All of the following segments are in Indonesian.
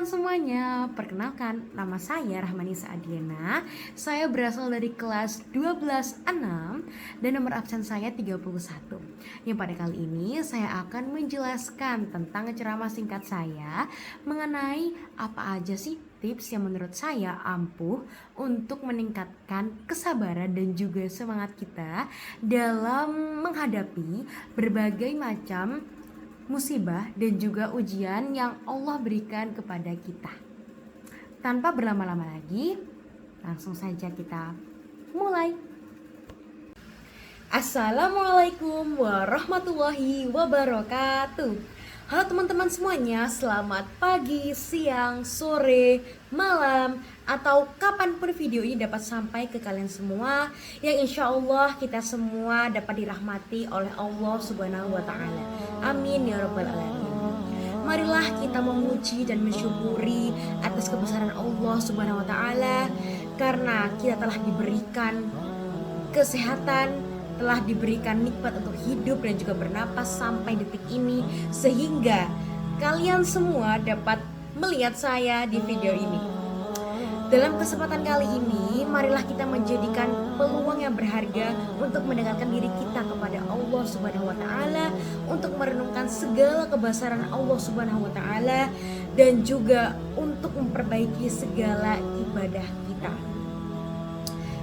teman-teman semuanya, perkenalkan nama saya Rahmanisa Adiana. Saya berasal dari kelas 12-6 dan nomor absen saya 31. Yang pada kali ini saya akan menjelaskan tentang ceramah singkat saya mengenai apa aja sih tips yang menurut saya ampuh untuk meningkatkan kesabaran dan juga semangat kita dalam menghadapi berbagai macam musibah dan juga ujian yang Allah berikan kepada kita. Tanpa berlama-lama lagi, langsung saja kita mulai. Assalamualaikum warahmatullahi wabarakatuh. Halo teman-teman semuanya, selamat pagi, siang, sore, malam, atau kapanpun video ini dapat sampai ke kalian semua, yang insya Allah kita semua dapat dirahmati oleh Allah Subhanahu wa Ta'ala. Amin ya Rabbal Alamin. Marilah kita memuji dan mensyukuri atas kebesaran Allah Subhanahu wa Ta'ala, karena kita telah diberikan kesehatan, telah diberikan nikmat untuk hidup dan juga bernapas sampai detik ini, sehingga kalian semua dapat melihat saya di video ini. Dalam kesempatan kali ini, marilah kita menjadikan peluang yang berharga untuk mendekatkan diri kita kepada Allah Subhanahu wa Ta'ala, untuk merenungkan segala kebesaran Allah Subhanahu wa Ta'ala, dan juga untuk memperbaiki segala ibadah kita.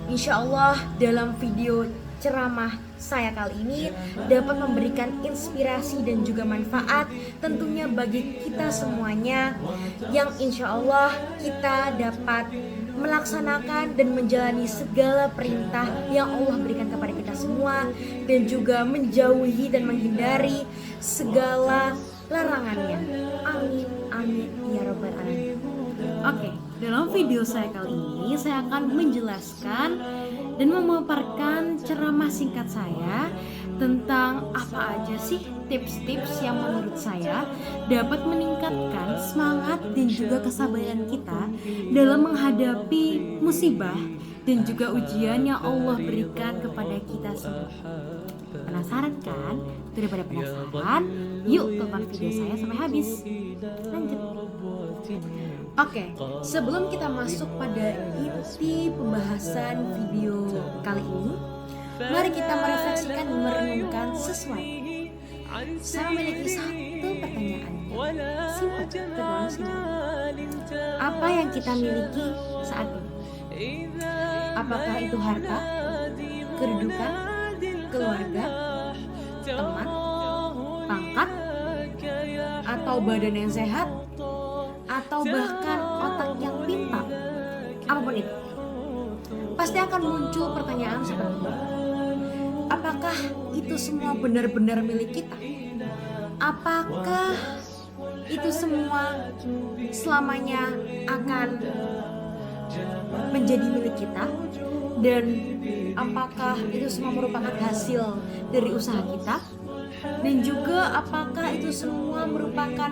Insya Allah dalam video ceramah saya kali ini dapat memberikan inspirasi dan juga manfaat tentunya bagi kita semuanya, yang insya Allah kita dapat melaksanakan dan menjalani segala perintah yang Allah berikan kepada kita semua, dan juga menjauhi dan menghindari segala larangannya. Amin amin ya Rabbal Alamin. Oke, dalam video saya kali ini saya akan menjelaskan dan memaparkan ceramah singkat saya tentang apa aja sih tips-tips yang menurut saya dapat meningkatkan semangat dan juga kesabaran kita dalam menghadapi musibah dan juga ujian yang Allah berikan kepada kita semua. Penasaran kan? Daripada penasaran, yuk tonton video saya sampai habis. Lanjut. Oke, sebelum kita masuk pada inti pembahasan video kali ini, mari kita merefleksikan dan merenungkan sesuatu. Saya memiliki satu pertanyaan, simpel, tergolong simpel. Apa yang kita miliki saat ini? Apakah itu harta, kedudukan, keluarga, teman, pangkat, atau badan yang sehat, atau bahkan otak yang pintar? Apapun itu, pasti akan muncul pertanyaan seperti ini. Apakah itu semua benar-benar milik kita? Apakah itu semua selamanya akan menjadi milik kita? Dan apakah itu semua merupakan hasil dari usaha kita? Dan juga apakah itu semua merupakan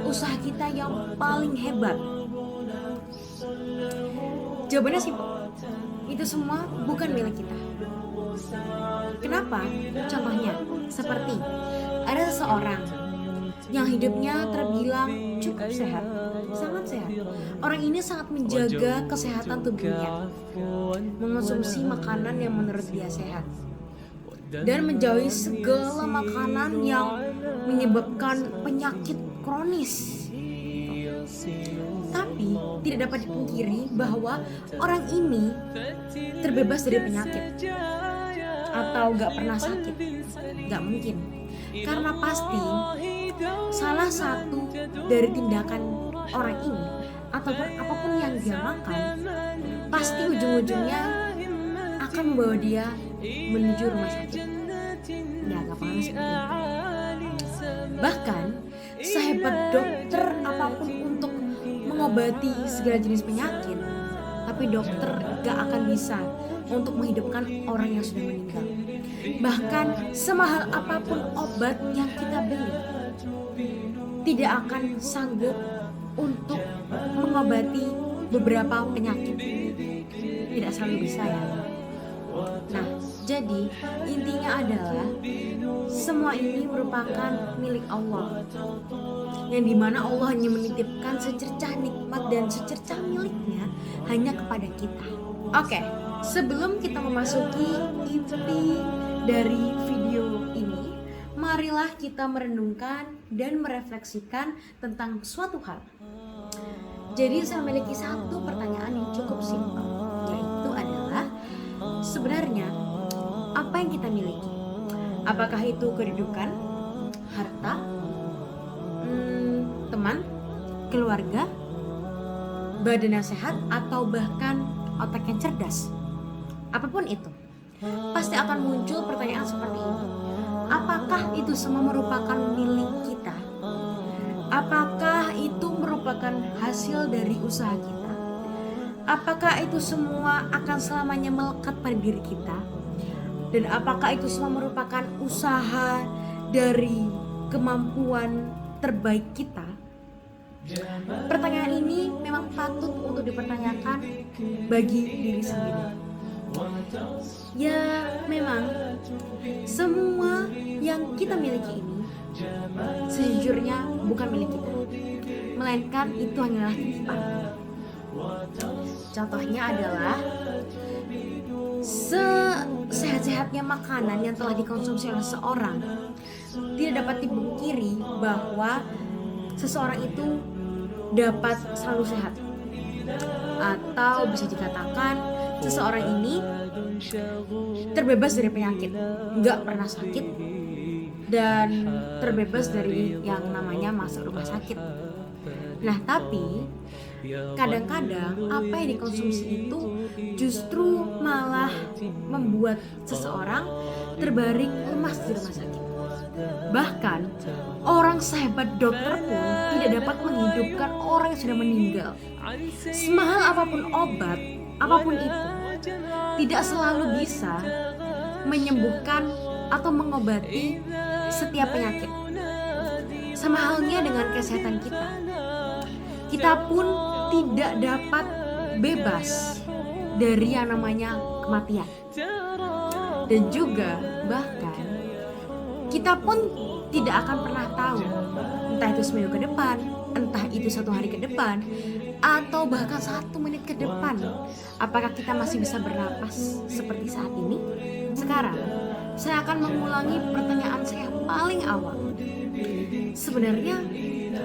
usaha kita yang paling hebat? Jawabannya simpel. Itu semua bukan milik kita. Kenapa? Contohnya seperti ada seseorang yang hidupnya terbilang cukup sehat, sangat sehat. Orang ini sangat menjaga kesehatan tubuhnya, mengonsumsi makanan yang menurut dia sehat, dan menjauhi segala makanan yang menyebabkan penyakit kronis. Tapi tidak dapat dipungkiri bahwa orang ini terbebas dari penyakit atau gak pernah sakit. Gak mungkin, karena pasti salah satu dari tindakan orang ini ataupun apapun yang dia makan, pasti ujung-ujungnya akan membawa dia menuju rumah sakit. Ya, gampangnya seperti itu. Bahkan sehebat dokter apapun untuk mengobati segala jenis penyakit, tapi dokter gak akan bisa untuk menghidupkan orang yang sudah meninggal. Bahkan semahal apapun obat yang kita beli, tidak akan sanggup untuk mengobati beberapa penyakit. Tidak selalu bisa ya. Nah, Jadi intinya adalah semua ini merupakan milik Allah, yang dimana Allah hanya menitipkan secercah nikmat dan secercah miliknya hanya kepada kita. Oke, sebelum kita memasuki inti dari video ini, marilah kita merenungkan dan merefleksikan tentang suatu hal. Jadi saya memiliki satu pertanyaan yang cukup simpel, yaitu adalah sebenarnya apa yang kita miliki? Apakah itu kedudukan, harta, teman, keluarga, badan yang sehat, atau bahkan otak yang cerdas? Apapun itu, pasti akan muncul pertanyaan seperti ini. Apakah itu semua merupakan milik kita? Apakah itu merupakan hasil dari usaha kita? Apakah itu semua akan selamanya melekat pada diri kita? Dan apakah itu semua merupakan usaha dari kemampuan terbaik kita? Pertanyaan ini memang patut untuk dipertanyakan bagi diri sendiri. Ya, memang semua yang kita miliki ini sejujurnya bukan milik kita, melainkan itu hanyalah titipan. Contohnya adalah sehat-sehatnya makanan yang telah dikonsumsi oleh seseorang, tidak dapat dipungkiri bahwa seseorang itu dapat selalu sehat, atau bisa dikatakan seseorang ini terbebas dari penyakit, nggak pernah sakit, dan terbebas dari yang namanya masuk rumah sakit. Nah, tapi kadang-kadang apa yang dikonsumsi itu justru malah membuat seseorang terbaring lemas di rumah sakit. Bahkan orang sehebat dokter pun tidak dapat menghidupkan orang yang sudah meninggal. Semahal apapun obat, apapun itu, tidak selalu bisa menyembuhkan atau mengobati setiap penyakit. Sama halnya dengan kesehatan kita. Kita pun tidak dapat bebas dari yang namanya kematian. Dan juga bahkan kita pun tidak akan pernah tahu, entah itu seminggu ke depan, entah itu 1 hari ke depan, atau bahkan 1 menit ke depan, apakah kita masih bisa bernapas seperti saat ini? Sekarang saya akan mengulangi pertanyaan saya yang paling awal. Sebenarnya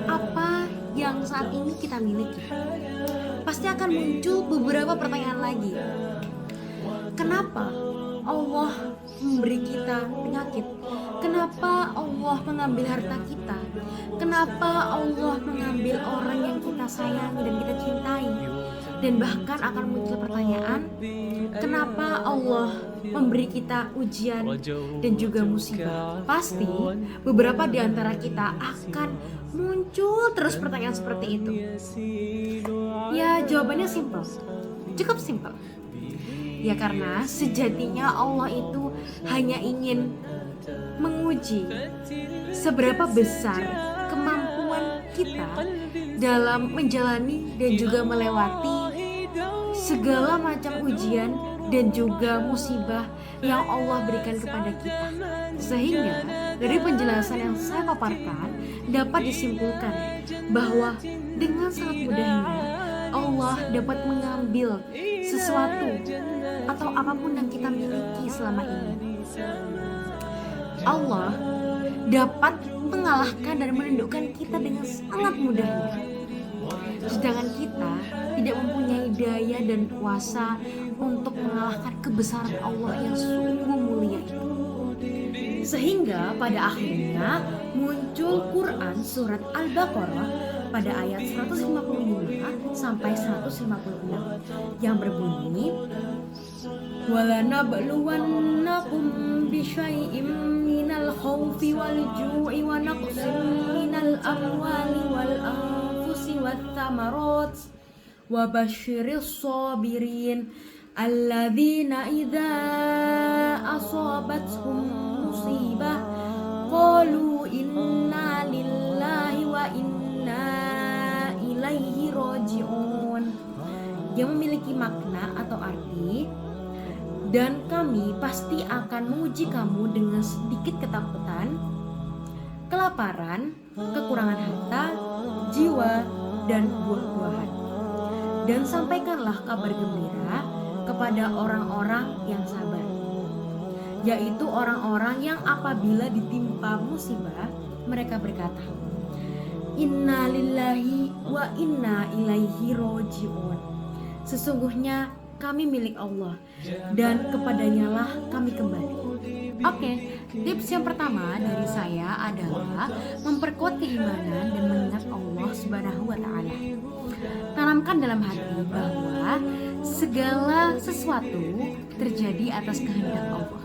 apa yang saat ini kita miliki? Pasti akan muncul beberapa pertanyaan lagi. Kenapa Allah memberi kita penyakit? Kenapa Allah mengambil harta kita? Kenapa Allah mengambil orang yang kita sayangi dan kita cintai? Dan bahkan akan muncul pertanyaan, kenapa Allah memberi kita ujian dan juga musibah? Pasti beberapa di antara kita akan muncul terus pertanyaan seperti itu. Ya, jawabannya simpel, cukup simpel. Ya, karena sejatinya Allah itu hanya ingin menguji seberapa besar kemampuan kita dalam menjalani dan juga melewati segala macam ujian dan juga musibah yang Allah berikan kepada kita. Sehingga dari penjelasan yang saya paparkan dapat disimpulkan bahwa dengan sangat mudahnya Allah dapat mengambil sesuatu atau apapun yang kita miliki selama ini. Allah dapat mengalahkan dan menundukkan kita dengan sangat mudahnya. Sedangkan kita tidak mempunyai daya dan kuasa untuk mengalahkan kebesaran Allah yang sungguh mulia itu. Sehingga pada akhirnya muncul Quran surat Al-Baqarah pada ayat 155 sampai 156 yang berbunyi, وَلَنَبْلُوَنَّكُمْ بِشَيْءٍ مِّنَ الْخَوْفِ وَالْجُوعِ وَنَقْصٍ مِّنَ الْأَمْوَالِ وَالْأَنفُسِ وَالثَّمَرَاتِ وَبَشِّرِ الصَّابِرِينَ الَّذِينَ إِذَا أَصَابَتْهُم مُّصِيبَةٌ قَالُوا إِنَّا لِلَّهِ وَإِنَّا إِلَيْهِ رَاجِعُونَ. Yang memiliki makna atau arti, dan kami pasti akan menguji kamu dengan sedikit ketakutan, kelaparan, kekurangan harta, jiwa, dan buah-buahan. Dan sampaikanlah kabar gembira kepada orang-orang yang sabar, yaitu orang-orang yang apabila ditimpa musibah, mereka berkata, Inna lillahi wa inna ilaihi roji'un. Sesungguhnya kami milik Allah dan kepadanyalah kami kembali. Oke, tips yang pertama dari saya adalah memperkuat keimanan dan mengingat Allah Subhanahu wa Ta'ala. Tanamkan dalam hati bahwa segala sesuatu terjadi atas kehendak Allah.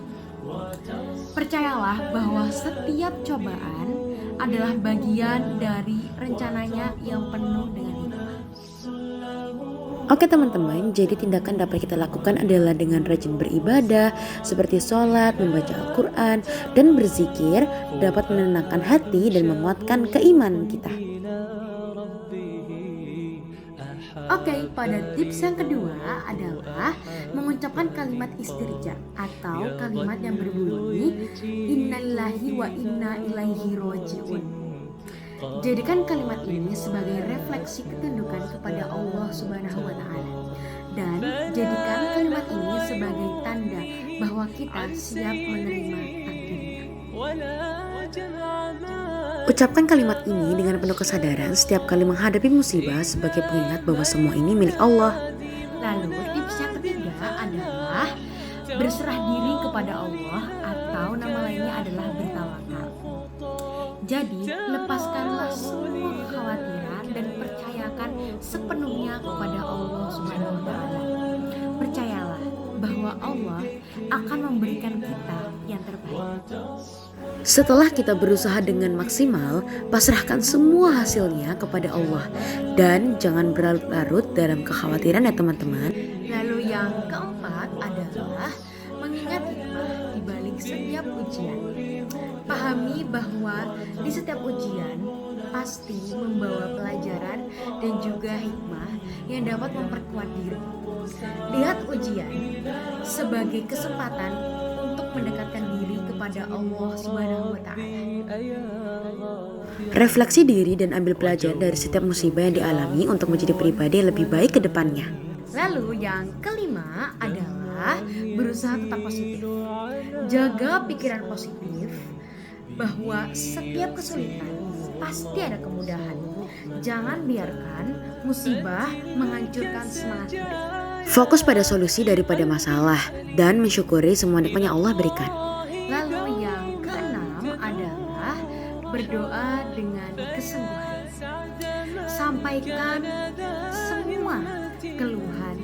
Percayalah bahwa setiap cobaan adalah bagian dari rencananya yang penuh dengan hikmah. Oke teman-teman, jadi tindakan dapat kita lakukan adalah dengan rajin beribadah seperti sholat, membaca Al-Quran, dan berzikir dapat menenangkan hati dan menguatkan keimanan kita. Oke, pada tips yang kedua adalah mengucapkan kalimat istirja atau kalimat yang berbunyi Innalillahi wa inna ilaihi roji'un. Jadikan kalimat ini sebagai refleksi ketundukan kepada Allah Subhanahu wa Ta'ala, dan jadikan kalimat ini sebagai tanda bahwa kita siap menerima takdirnya. Ucapkan kalimat ini dengan penuh kesadaran setiap kali menghadapi musibah sebagai pengingat bahwa semua ini milik Allah. Lalu tips yang ketiga adalah berserah diri kepada Allah, atau nama lainnya adalah bertawakal. Jadi lepaskanlah semua kekhawatiran dan percayakan sepenuhnya kepada Allah Subhanahu wa Ta'ala. Percayalah bahwa Allah akan memberikan kita yang terbaik. Setelah kita berusaha dengan maksimal, pasrahkan semua hasilnya kepada Allah dan jangan berlarut-larut dalam kekhawatiran ya teman-teman. Lalu yang keempat adalah mengingat hikmah di balik setiap ujian. Pahami bahwa di setiap ujian pasti membawa pelajaran dan juga hikmah yang dapat memperkuat diri. Lihat ujian sebagai kesempatan untuk mendekatkan diri kepada Allah Subhanahu wa Ta'ala. Refleksi diri dan ambil pelajaran dari setiap musibah yang dialami untuk menjadi pribadi yang lebih baik ke depannya. Lalu yang kelima adalah berusaha tetap positif. Jaga pikiran positif bahwa setiap kesulitan pasti ada kemudahan. Jangan biarkan musibah menghancurkan semangat hidup. Fokus pada solusi daripada masalah dan mensyukuri semua nikmat yang Allah berikan. Lalu yang keenam adalah berdoa dengan kesungguhan. Sampaikan semua keluhan,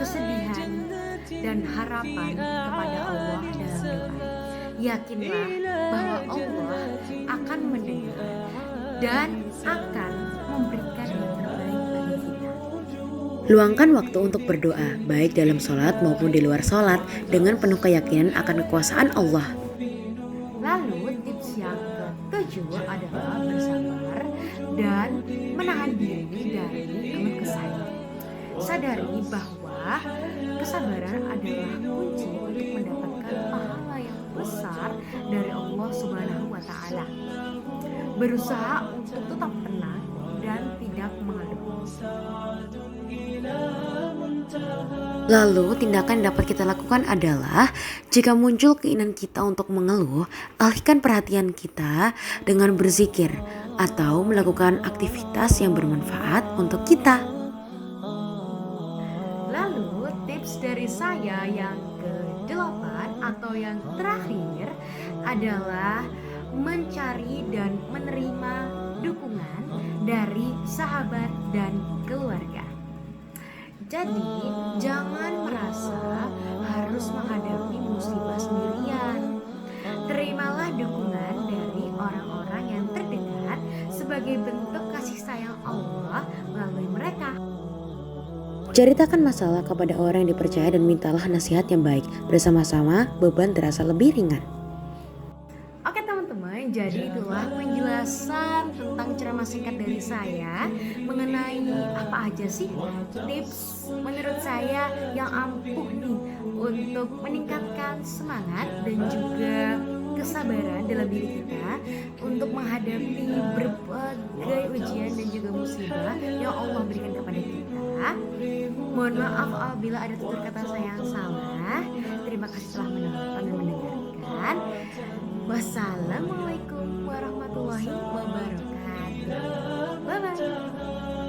kesedihan, dan harapan kepada Allah dalam doa. Yakinlah bahwa Allah akan mendengar dan akan memberikan yang terbaik bagi kita. Luangkan waktu untuk berdoa, baik dalam sholat maupun di luar sholat, dengan penuh keyakinan akan kekuasaan Allah. Lalu tips yang ketujuh adalah bersabar dan menahan diri dari keluh kesah. Sadari bahwa kesabaran adalah kunci untuk mendapatkan pahala yang besar dari Allah Subhanahu wa Ta'ala. Berusaha untuk tetap tenang dan tidak mengeluh. Lalu tindakan yang dapat kita lakukan adalah jika muncul keinginan kita untuk mengeluh, alihkan perhatian kita dengan berzikir atau melakukan aktivitas yang bermanfaat untuk kita. Lalu tips dari saya yang ke-8 atau yang terakhir adalah mencari dan menerima dukungan dari sahabat dan keluarga. Jadi jangan merasa harus menghadapi musibah sendirian. Terimalah dukungan dari orang-orang yang terdekat sebagai bentuk kasih sayang Allah melalui mereka. Ceritakan masalah kepada orang yang dipercaya dan mintalah nasihat yang baik. Bersama-sama beban terasa lebih ringan. Oke teman-teman, jadi itulah penjelasan tentang ceramah singkat dari saya mengenai apa aja sih tips menurut saya yang ampuh nih untuk meningkatkan semangat dan juga kesabaran dalam diri kita untuk menghadapi berbagai ujian dan juga musibah yang Allah berikan kepada kita. Mohon maaf apabila ada tutur kata saya yang salah. Terima kasih telah menonton dan mendengarkan. Wassalamualaikum warahmatullahi wabarakatuh. Bye bye.